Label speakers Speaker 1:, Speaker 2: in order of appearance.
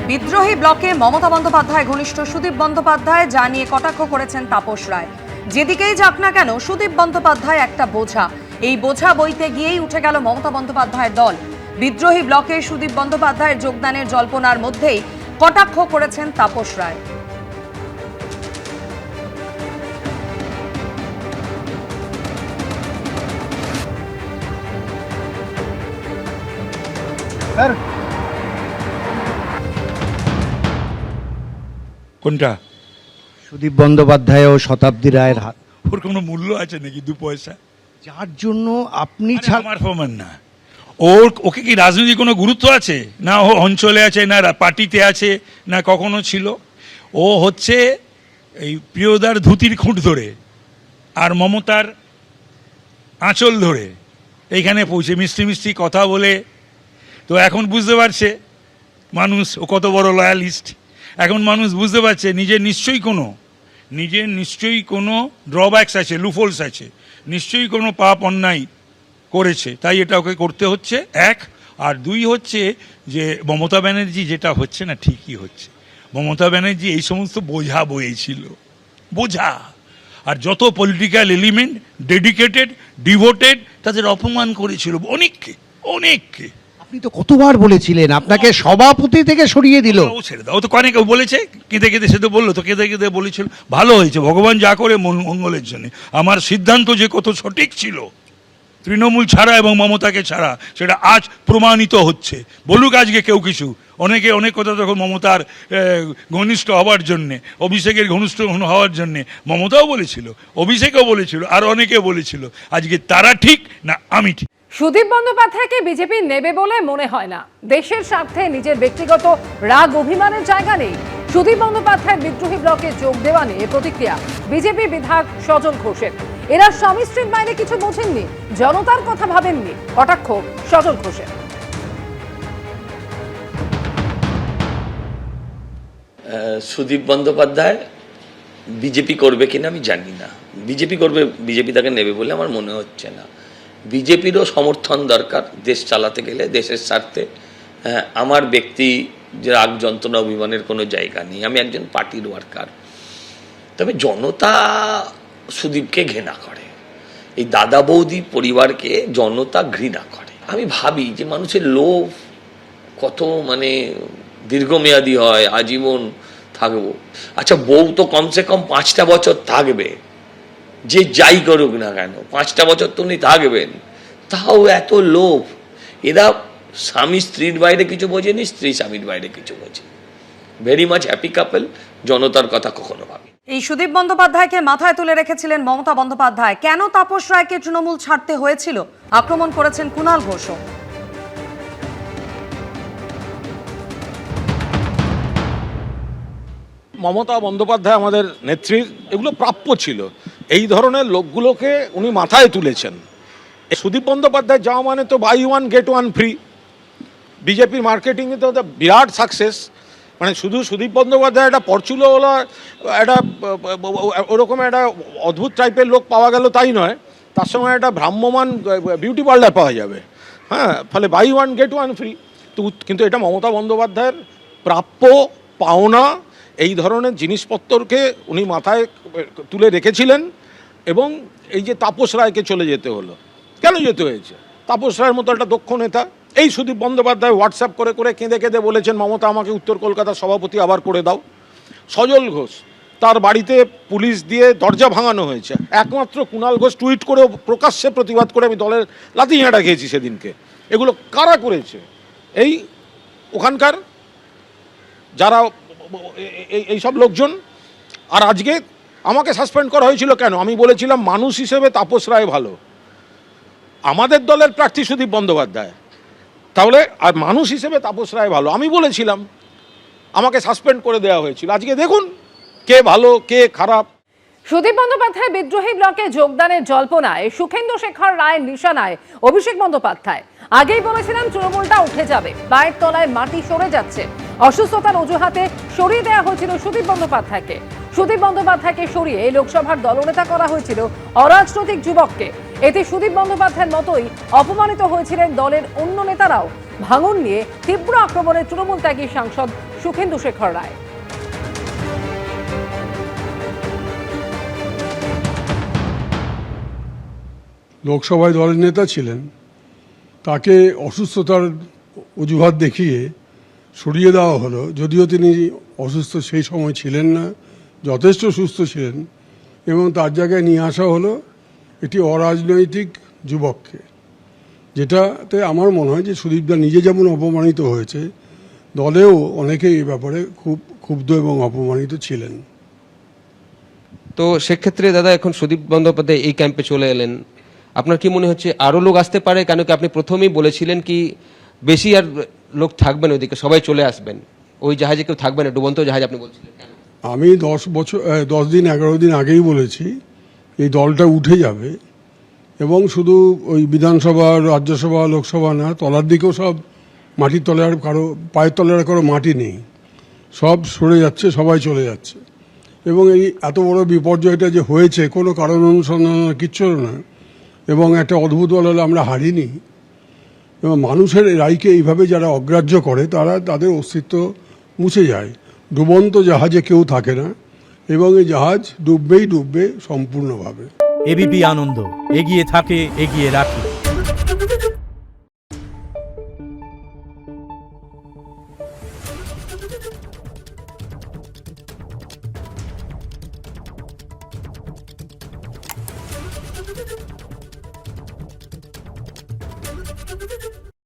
Speaker 1: বিদ্রোহী ব্লকে মমতা বন্দ্যোপাধ্যায় ঘনিষ্ঠ সুদীপ বন্দ্যোপাধ্যায় যা নিয়ে কটাক্ষ করেছেন তাপস রায়। যেদিকেই যাক না কেন সুদীপ বন্দ্যোপাধ্যায় একটা বোঝা, এই বোঝা বইতে গিয়েই উঠে গেল মমতা বন্দ্যোপাধ্যায়ের দল। বিদ্রোহী ব্লকে সুদীপ বন্দ্যোপাধ্যায়ের যোগদানের জল্পনার মধ্যেই কটাক্ষ করেছেন তাপস রায়।
Speaker 2: কোনটা?
Speaker 3: সুদীপ বন্দ্যোপাধ্যায় ও শতাব্দী রায়ের হাত,
Speaker 2: ওর কোনো মূল্য আছে নাকি 2 পয়সা?
Speaker 3: যার জন্য আপনি
Speaker 2: আমার প্রমাণ না। ওকে কি রাজনীতি কোনো গুরুত্ব আছে? না ও অঞ্চলে আছে, না পার্টিতে আছে, না কখনো ছিল। ও হচ্ছে এই প্রিয়দার ধুতির খুঁট ধরে আর মমতার আঁচল ধরে এইখানে পৌঁছে মিষ্টি মিষ্টি কথা বলে। তো এখন বুঝতে পারছে মানুষ ও কত বড় লয়ালিস্ট। এখন মানুষ বুঝতে পারছে নিজের নিশ্চয়ই কোনো ড্রব্যাকস আছে, লুফোলস আছে, নিশ্চয়ই কোনো পাপ অন্যায় করেছে, তাই এটা ওকে করতে হচ্ছে। এক আর দুই হচ্ছে যে মমতা ব্যানার্জি যেটা হচ্ছে না, ঠিকই হচ্ছে। মমতা ব্যানার্জি এই সমস্ত বোঝা বয়েছিল, বোঝা। আর যত পলিটিক্যাল এলিমেন্ট ডেডিকেটেড ডিভোটেড তাদের অপমান করেছিল অনেককে।
Speaker 3: আপনি তো কতবার বলেছিলেন আপনাকে সভাপতি থেকে সরিয়ে দিল।
Speaker 2: ও ছেড়ে দাও, ও তো অনেকে বলেছে, কেঁদে কেঁদে সে তো বললো, তো কেঁদে কেঁদে বলেছিল ভালো হয়েছে, ভগবান যা করে মঙ্গলের জন্য। আমার সিদ্ধান্ত যে কত সঠিক ছিল তৃণমূল ছাড়া এবং মমতাকে ছাড়া, সেটা আজ প্রমাণিত হচ্ছে। বলুক আজকে কেউ কিছু, অনেকে অনেক কথা তখন মমতার ঘনিষ্ঠ হওয়ার জন্যে, অভিষেকের ঘনিষ্ঠ হওয়ার জন্যে মমতাও বলেছিল, অভিষেকও বলেছিল, আর অনেকে বলেছিল। আজকে তারা ঠিক না আমি ঠিক।
Speaker 4: সুদীপ বন্দ্যোপাধ্যায়কে বিজেপি নেবে বলে মনে হয় না। দেশের স্বার্থে নিজের ব্যক্তিগত রাগ অভিমানের জায়গা নেই। সুদীপ বন্দ্যোপাধ্যায় বিদ্রোহী ব্লকে যোগ দেওয়া নিয়ে প্রতিক্রিয়া বিজেপি বিধায়ক সজল ঘোষের। এরা স্বামী স্ত্রীর বাইরে কিছু বোঝেননি, জনতার কথা ভাবেননি, কটাক্ষ সজল ঘোষের।
Speaker 5: সুদীপ বন্দ্যোপাধ্যায় বিজেপি করবে কিনা আমি জানি না। বিজেপি করবে, বিজেপি তাকে নেবে বলে আমার মনে হচ্ছে না। বিজেপিরও সমর্থন দরকার দেশ চালাতে গেলে, দেশের স্বার্থে। আমার ব্যক্তি যে রাগ যন্ত্রণা অভিমানের কোনো জায়গা নেই, আমি একজন পার্টির ওয়ার্কার। তবে জনতা সুদীপকে ঘৃণা করে, এই দাদা বৌদি পরিবারকে জনতা ঘৃণা করে। আমি ভাবি যে মানুষের লোভ কত দীর্ঘমেয়াদী হয়, আজীবন থাকবো। আচ্ছা, বউ তো কমসে কম 5টা বছর থাকবে, যে যাই করুক না কেন 5টা বছর তো উনি থাকবেন। তাও এত লোভ। এরা স্বামী স্ত্রীর বাইরে কিছু বোঝেনি, স্ত্রী স্বামীর বাইরে কিছু বোঝে। ভেরি মাচ হ্যাপি কাপল। জনতার কথা কখনো ভাবি।
Speaker 1: এই সুদীপ বন্দ্যোপাধ্যায়কে মাথায় তুলে রেখেছিলেন মমতা বন্দ্যোপাধ্যায়। কেন তাপস রায়কে তৃণমূল ছাড়তে হয়েছিল, আক্রমণ করেছেন কুণাল ঘোষও।
Speaker 6: মমতা বন্দ্যোপাধ্যায় আমাদের নেত্রী, এগুলো প্রাপ্য ছিল। এই ধরনের লোকগুলোকে উনি মাথায় তুলেছেন। সুদীপ বন্দ্যোপাধ্যায় যাওয়া মানে তো buy one get one free. বিজেপির মার্কেটিংয়ে তো বিরাট সাকসেস। শুধু সুদীপ বন্দ্যোপাধ্যায় একটা পরচুলোওয়ালা, একটা ওরকম একটা অদ্ভুত টাইপের লোক পাওয়া গেল তাই নয়, তার সঙ্গে একটা ভ্রাম্যমান বিউটি পার্লার পাওয়া যাবে। ফলে buy one get one free. কিন্তু এটা মমতা বন্দ্যোপাধ্যায়ের প্রাপ্য পাওনা। এই ধরনের জিনিসপত্রকে উনি মাথায় তুলে রেখেছিলেন। এবং এই যে তাপস রায়কে চলে যেতে হলো, কেন যেতে হয়েছে? তাপস রায়ের মতো একটা দক্ষ নেতা। এই সুদীপ বন্দ্যোপাধ্যায় হোয়াটসঅ্যাপ করে করে কেঁদে কেঁদে বলেছেন মমতা আমাকে উত্তর কলকাতার সভাপতি আবার করে দাও। সজল ঘোষ, তার বাড়িতে পুলিশ দিয়ে দরজা ভাঙানো হয়েছে। একমাত্র কুণাল ঘোষ টুইট করে প্রকাশ্যে প্রতিবাদ করে আমি দলের লাথি ঝাঁটা খেয়েছি সেদিনকে। এগুলো কারা করেছে? এই ওখানকার যারা এইসব লোকজন। আর আজকে আমাকে সাসপেন্ড করা হয়েছিল কেন? আমি বলেছিলাম মানুষ হিসেবে তাপস রায় ভালো, আমাদের দলের প্রার্থী সুদীপ বন্দ্যোপাধ্যায়, তাহলে আর মানুষ হিসেবে তাপস রায় ভালো আমি বলেছিলাম, আমাকে সাসপেন্ড করে দেওয়া হয়েছিল। আজকে দেখুন কে ভালো কে খারাপ।
Speaker 4: সুদীপ বন্দ্যোপাধ্যায় বিদ্রোহী ব্লকে যোগদানের জল্পনায় সুখেন্দু শেখর রায়ের নিশানায় অভিষেক বন্দ্যোপাধ্যায়। আগেই বলেছিলাম তৃণমূলটা উঠে যাবে, পায়ের তলায় মাটি সরে যাচ্ছে। অসুস্থতার অজুহাতে সরিয়ে দেওয়া হয়েছিল সুদীপ বন্দ্যোপাধ্যায়কে। সুদীপ বন্দ্যোপাধ্যায়কে সরিয়ে লোকসভার দলনেতা করা হয়েছিল অরাজনৈতিক যুবককে। এতে সুদীপ বন্দ্যোপাধ্যায়ের মতোই অপমানিত হয়েছিলেন দলের অন্য নেতারাও। ভাঙন নিয়ে তীব্র আক্রমণে তৃণমূল ত্যাগী সাংসদ সুখেন্দু শেখর রায়।
Speaker 7: লোকসভায় দলের নেতা ছিলেন, তাকে অসুস্থতার অজুহাত দেখিয়ে সরিয়ে দেওয়া হলো, যদিও তিনি অসুস্থ সেই সময় ছিলেন না, যথেষ্ট সুস্থ ছিলেন, এবং তার জায়গায় নিয়ে আসা হলো একটি অরাজনৈতিক যুবককে, যেটাতে আমার মনে হয় যে সুদীপদা নিজে যেমন অপমানিত হয়েছে, দলেও অনেকে এই ব্যাপারে খুব ক্ষুব্ধ এবং অপমানিত ছিলেন।
Speaker 8: তো সেক্ষেত্রে দাদা এখন সুদীপ বন্দ্যোপাধ্যায় এই ক্যাম্পে চলে এলেন, আপনার কি মনে হচ্ছে আরো লোক আসতে পারে? কেন কি আপনি প্রথমেই বলেছিলেন কি বেশি আর লোক থাকবেন ওইদিকে, সবাই চলে আসবেন, ওই জাহাজে কেউ থাকবে না, ডুবন্ত জাহাজ আপনি বলছিলেন কেন?
Speaker 7: আমি 10 দিন 11 দিন আগেই বলেছি এই দলটা উঠে যাবে, এবং শুধু ওই বিধানসভা, রাজ্যসভা, লোকসভা না, তলার দিকেও সব মাটির তলে আর কারো পায়ের তলে আর কারো মাটি নেই, সব সরে যাচ্ছে, সবাই চলে যাচ্ছে। এবং এই এত বড় বিপর্যয়টা যে হয়েছে কোনো কারণ অনুসন্ধান কিচ্ছু না, এবং একটা অদ্ভুত বলে আমরা হারিনি, এবং মানুষের রায়কে এইভাবে যারা অগ্রাহ্য করে তারা তাদের অস্তিত্ব মুছে যায়। ডুবন্ত জাহাজে কেউ থাকে না, এবং এই জাহাজ ডুববেই ডুববে সম্পূর্ণভাবে।
Speaker 9: এবিপি আনন্দ, এগিয়ে থাকে, এগিয়ে রাখে।